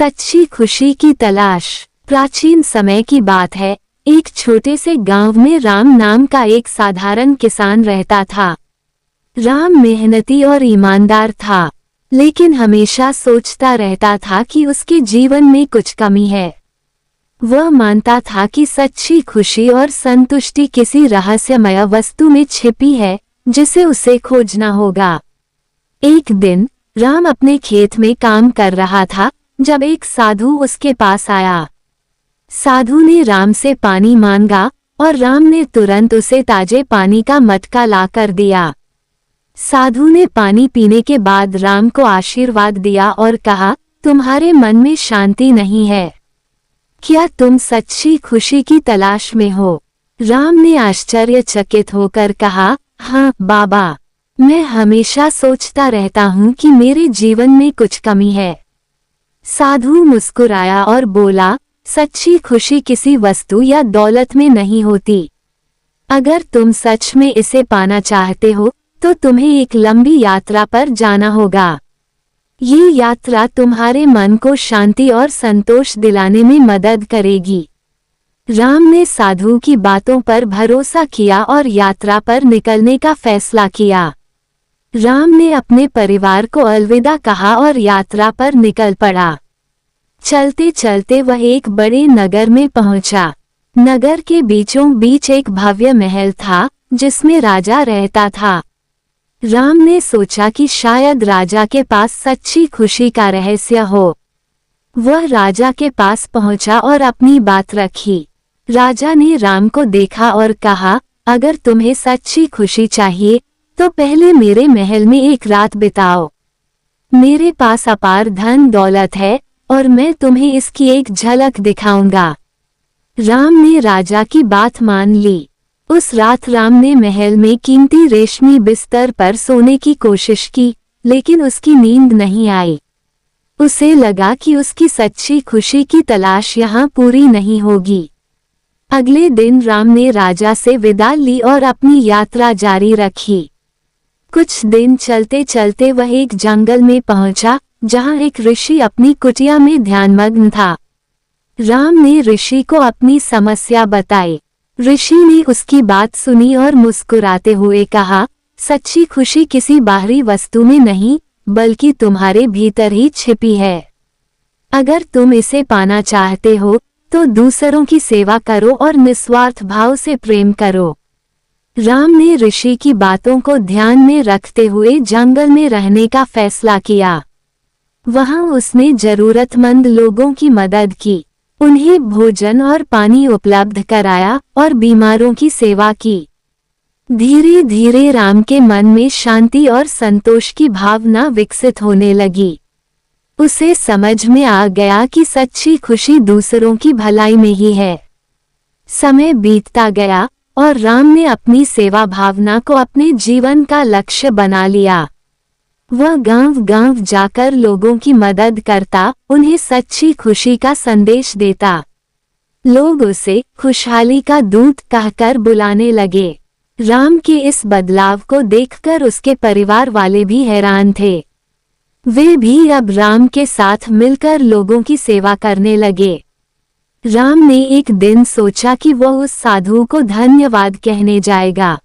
सच्ची खुशी की तलाश। प्राचीन समय की बात है। एक छोटे से गांव में राम नाम का एक साधारण किसान रहता था। राम मेहनती और ईमानदार था, लेकिन हमेशा सोचता रहता था कि उसके जीवन में कुछ कमी है। वह मानता था कि सच्ची खुशी और संतुष्टि किसी रहस्यमय वस्तु में छिपी है, जिसे उसे खोजना होगा। एक दिन राम अपने खेत में काम कर रहा था जब एक साधु उसके पास आया। साधु ने राम से पानी मांगा और राम ने तुरंत उसे ताजे पानी का मटका लाकर दिया। साधु ने पानी पीने के बाद राम को आशीर्वाद दिया और कहा, तुम्हारे मन में शांति नहीं है, क्या तुम सच्ची खुशी की तलाश में हो? राम ने आश्चर्यचकित होकर कहा, हाँ बाबा, मैं हमेशा सोचता रहता हूँ कि मेरे जीवन में कुछ कमी है। साधु मुस्कुराया और बोला, सच्ची खुशी किसी वस्तु या दौलत में नहीं होती। अगर तुम सच में इसे पाना चाहते हो तो तुम्हें एक लंबी यात्रा पर जाना होगा। ये यात्रा तुम्हारे मन को शांति और संतोष दिलाने में मदद करेगी। राम ने साधु की बातों पर भरोसा किया और यात्रा पर निकलने का फैसला किया। राम ने अपने परिवार को अलविदा कहा और यात्रा पर निकल पड़ा। चलते चलते वह एक बड़े नगर में पहुंचा। नगर के बीचों बीच एक भव्य महल था जिसमें राजा रहता था। राम ने सोचा कि शायद राजा के पास सच्ची खुशी का रहस्य हो। वह राजा के पास पहुंचा और अपनी बात रखी। राजा ने राम को देखा और कहा, अगर तुम्हें सच्ची खुशी चाहिए तो पहले मेरे महल में एक रात बिताओ। मेरे पास अपार धन दौलत है और मैं तुम्हें इसकी एक झलक दिखाऊंगा। राम ने राजा की बात मान ली। उस रात राम ने महल में कीमती रेशमी बिस्तर पर सोने की कोशिश की, लेकिन उसकी नींद नहीं आई। उसे लगा कि उसकी सच्ची खुशी की तलाश यहाँ पूरी नहीं होगी। अगले दिन राम ने राजा से विदा ली और अपनी यात्रा जारी रखी। कुछ दिन चलते चलते वह एक जंगल में पहुंचा जहां एक ऋषि अपनी कुटिया में ध्यानमग्न था। राम ने ऋषि को अपनी समस्या बताई। ऋषि ने उसकी बात सुनी और मुस्कुराते हुए कहा, सच्ची खुशी किसी बाहरी वस्तु में नहीं बल्कि तुम्हारे भीतर ही छिपी है। अगर तुम इसे पाना चाहते हो तो दूसरों की सेवा करो और निस्वार्थ भाव से प्रेम करो। राम ने ऋषि की बातों को ध्यान में रखते हुए जंगल में रहने का फैसला किया। वहां उसने जरूरतमंद लोगों की मदद की, उन्हें भोजन और पानी उपलब्ध कराया और बीमारों की सेवा की। धीरे धीरे राम के मन में शांति और संतोष की भावना विकसित होने लगी। उसे समझ में आ गया कि सच्ची खुशी दूसरों की भलाई में ही है। समय बीतता गया और राम ने अपनी सेवा भावना को अपने जीवन का लक्ष्य बना लिया। वह गांव-गांव जाकर लोगों की मदद करता, उन्हें सच्ची खुशी का संदेश देता। लोग उसे खुशहाली का दूत कहकर बुलाने लगे। राम के इस बदलाव को देखकर उसके परिवार वाले भी हैरान थे। वे भी अब राम के साथ मिलकर लोगों की सेवा करने लगे। राम ने एक दिन सोचा कि वह उस साधु को धन्यवाद कहने जाएगा,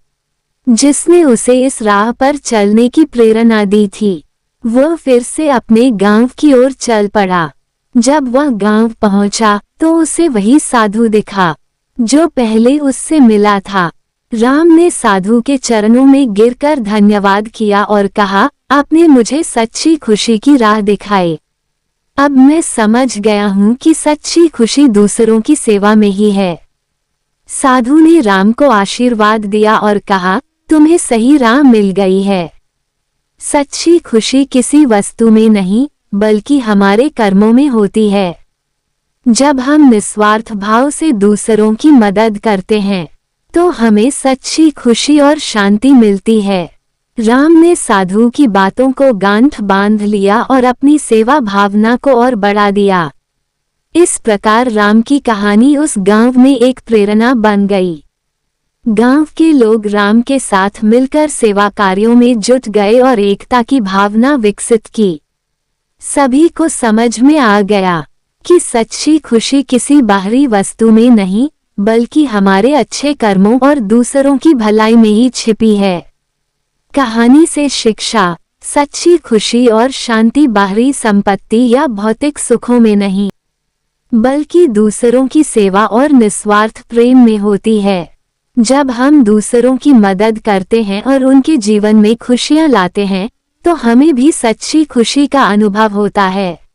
जिसने उसे इस राह पर चलने की प्रेरणा दी थी। वह फिर से अपने गांव की ओर चल पड़ा। जब वह गांव पहुंचा तो उसे वही साधु दिखा जो पहले उससे मिला था। राम ने साधु के चरणों में गिरकर धन्यवाद किया और कहा, आपने मुझे सच्ची खुशी की राह दिखाई। अब मैं समझ गया हूँ कि सच्ची खुशी दूसरों की सेवा में ही है। साधु ने राम को आशीर्वाद दिया और कहा, तुम्हें सही राह मिल गई है। सच्ची खुशी किसी वस्तु में नहीं बल्कि हमारे कर्मों में होती है। जब हम निस्वार्थ भाव से दूसरों की मदद करते हैं तो हमें सच्ची खुशी और शांति मिलती है। राम ने साधु की बातों को गांठ बांध लिया और अपनी सेवा भावना को और बढ़ा दिया। इस प्रकार राम की कहानी उस गांव में एक प्रेरणा बन गई। गांव के लोग राम के साथ मिलकर सेवा कार्यों में जुट गए और एकता की भावना विकसित की। सभी को समझ में आ गया कि सच्ची खुशी किसी बाहरी वस्तु में नहीं, बल्कि हमारे अच्छे कर्मों और दूसरों की भलाई में ही छिपी है। कहानी से शिक्षा: सच्ची खुशी और शांति बाहरी संपत्ति या भौतिक सुखों में नहीं, बल्कि दूसरों की सेवा और निस्वार्थ प्रेम में होती है। जब हम दूसरों की मदद करते हैं और उनके जीवन में खुशियां लाते हैं, तो हमें भी सच्ची खुशी का अनुभव होता है।